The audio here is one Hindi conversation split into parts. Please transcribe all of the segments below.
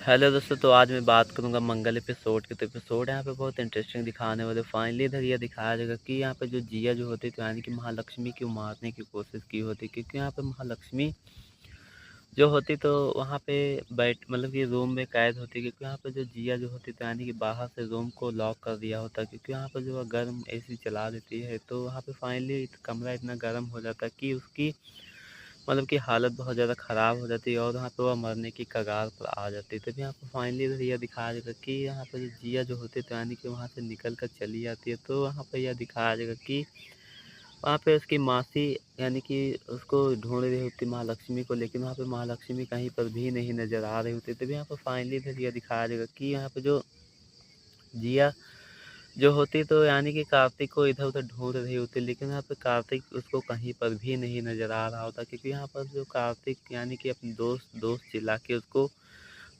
हेलो दोस्तों, तो आज मैं बात करूंगा मंगल एपिसोड की। तो एपिसोड यहाँ पे बहुत इंटरेस्टिंग दिखाने वाले। फाइनली इधर यह दिखाया जाएगा कि यहाँ पे जो जिया जो होती थी, यानी कि महालक्ष्मी को मारने की कोशिश की होती, क्योंकि यहाँ पे महालक्ष्मी जो होती तो वहाँ पे बैठ मतलब कि रूम में कैद होती, क्योंकि यहाँ पे जो जिया जो होती तो यानी कि बाहर से रूम को लॉक कर दिया होता, क्योंकि यहाँ पे जो है गर्म एसी चला देती है। तो वहाँ पे फाइनली कमरा इतना गर्म हो जाता कि उसकी मतलब कि हालत बहुत ज़्यादा ख़राब हो जाती है और वहाँ पे वह मरने की कगार पर आ जाती है। तब यहाँ पे फाइनली इधर यह दिखाया जाएगा कि यहाँ पे जो जिया जो होती है तो यानी कि वहाँ से निकल कर चली जाती है। तो वहाँ पे यह दिखाया जाएगा कि वहाँ पे उसकी मासी यानी कि उसको ढूँढ रही होती महालक्ष्मी को, लेकिन वहाँ पे महालक्ष्मी कहीं पर भी नहीं नज़र आ रही होती। तभी यहाँ पे फाइनली इधर यह दिखाया जाएगा कि यहाँ पे जो जिया जो होती तो यानी कि कार्तिक को इधर-उधर ढूँढ रही होती, लेकिन यहाँ पे कार्तिक उसको कहीं पर भी नहीं नज़र आ रहा होता, क्योंकि यहाँ पर जो कार्तिक यानी कि अपने दोस्त दोस्त चिल्ला के उसको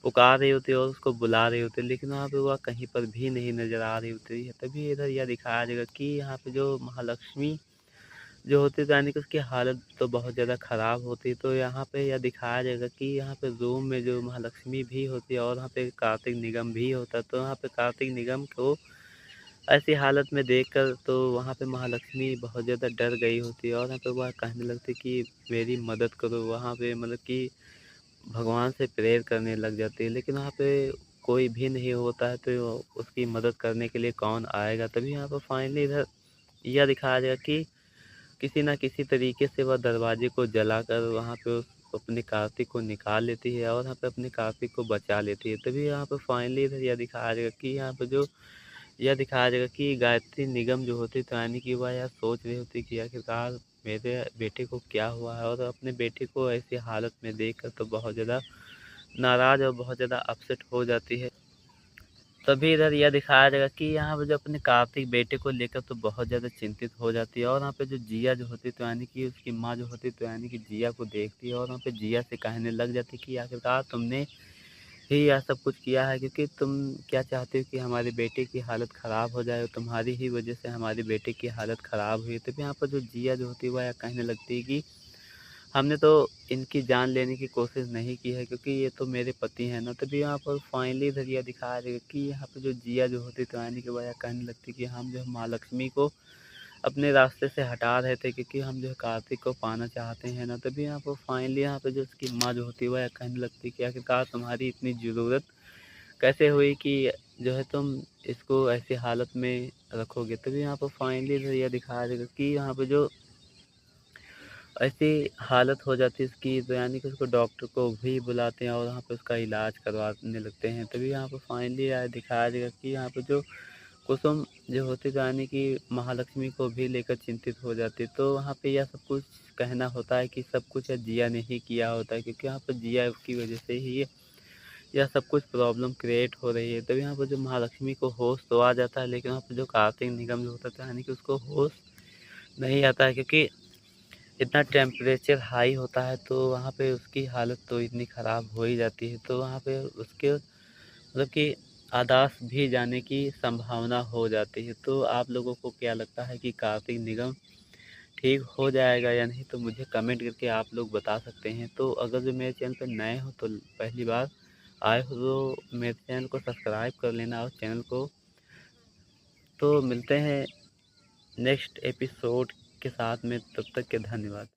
पुकार रही होती है और उसको बुला रही होती है, लेकिन वहाँ पे वह कहीं पर भी नहीं नज़र आ रही होती है। तभी इधर यह दिखाया जाएगा कि यहाँ पे जो महालक्ष्मी जो होती है तो यानी कि उसकी हालत तो बहुत ज़्यादा ख़राब होती है। तो यहाँ पे यह दिखाया जाएगा कि यहाँ पे रूम में जो महालक्ष्मी भी होती है और वहाँ पे कार्तिक निगम भी होता है। तो वहाँ पे कार्तिक निगम को ऐसी हालत में देखकर तो वहाँ पे महालक्ष्मी बहुत ज़्यादा डर गई होती है और वहाँ पे वह कहने लगती कि मेरी मदद करो। वहाँ पे मतलब कि भगवान से प्रेयर करने लग जाती है, लेकिन वहाँ पे कोई भी नहीं होता है, तो उसकी मदद करने के लिए कौन आएगा? तभी यहाँ पर फाइनली इधर यह दिखाया जाएगा कि किसी न किसी तरीके से वह दरवाजे को जलाकर वहाँ पे उस अपने कार्तिक को निकाल लेती है और यहाँ पे अपने कार्तिक को बचा लेती है। तभी यहाँ पे फाइनली इधर यह दिखाया जाएगा कि यहाँ पे जो यह दिखाया जाएगा कि गायत्री निगम जो होती तो यानी कि वह यह सोच रही होती कि आखिरकार मेरे बेटे को क्या हुआ है, और अपने बेटे को ऐसी हालत में देखकर तो बहुत ज़्यादा नाराज़ और बहुत ज़्यादा अपसेट हो जाती है। तभी इधर यह दिखाया जाएगा कि यहाँ पे जो अपने कार्तिक बेटे को लेकर तो बहुत ज़्यादा चिंतित हो जाती है और वहाँ पे जो जिया जो होती है तो यानी कि उसकी माँ जो होती है तो यानी कि जिया को देखती है और वहाँ पे जिया से कहने लग जाती है कि आखिरकार तुमने ही यह सब कुछ किया है, क्योंकि तुम क्या चाहते हो कि हमारे बेटे की हालत ख़राब हो जाए, और तुम्हारी ही वजह से हमारे बेटे की हालत ख़राब हुई है। तभी यहाँ पर जो जिया जो होती है वह यह कहने लगती है कि हमने तो इनकी जान लेने की कोशिश नहीं की है, क्योंकि ये तो मेरे पति हैं ना। तभी यहाँ पर फाइनली इधर यह दिखाया जाएगा कि यहाँ पे जो जिया जो होती तो यानी कि वह यह कहने लगती कि हम जो है महालक्ष्मी को अपने रास्ते से हटा रहे थे, क्योंकि हम जो है कार्तिक को पाना चाहते हैं ना। तभी यहाँ पर फाइनली यहाँ पे जो उसकी माँ जो होती है वह कहने लगती कि आखिरकार तुम्हारी इतनी ज़रूरत कैसे हुई कि जो है तुम इसको ऐसी हालत में रखोगे। तभी यहाँ पर फाइनली इधर यह दिखाया जाएगा कि यहाँ पे जो ऐसी हालत हो जाती है इसकी तो यानी कि उसको डॉक्टर को भी बुलाते हैं और वहाँ पे उसका इलाज करवाने लगते हैं। तभी यहाँ पे फाइनली दिखाया जाएगा कि यहाँ पे जो कुसुम जो होती है यानी कि महालक्ष्मी को भी लेकर चिंतित हो जाती है। तो वहाँ पे यह सब कुछ कहना होता है कि सब कुछ जिया ने ही किया होता है, क्योंकि यहाँ पर जिया की वजह से ही यह सब कुछ प्रॉब्लम क्रिएट हो रही है। तभी यहाँ पर जो महालक्ष्मी को होश तो आ जाता है, लेकिन वहाँ पे जो कार्तिक निगम जो होता है यानी कि उसको होश नहीं आता है, क्योंकि इतना टेम्परेचर हाई होता है तो वहाँ पे उसकी हालत तो इतनी ख़राब हो ही जाती है। तो वहाँ पे उसके मतलब कि आदास भी जाने की संभावना हो जाती है। तो आप लोगों को क्या लगता है कि कार्तिक निगम ठीक हो जाएगा या नहीं? तो मुझे कमेंट करके आप लोग बता सकते हैं। तो अगर जो मेरे चैनल पर नए हो तो पहली बार आए हो तो मेरे चैनल को सब्सक्राइब कर लेना और चैनल को। तो मिलते हैं नेक्स्ट एपिसोड के साथ में, तब तक के धन्यवाद।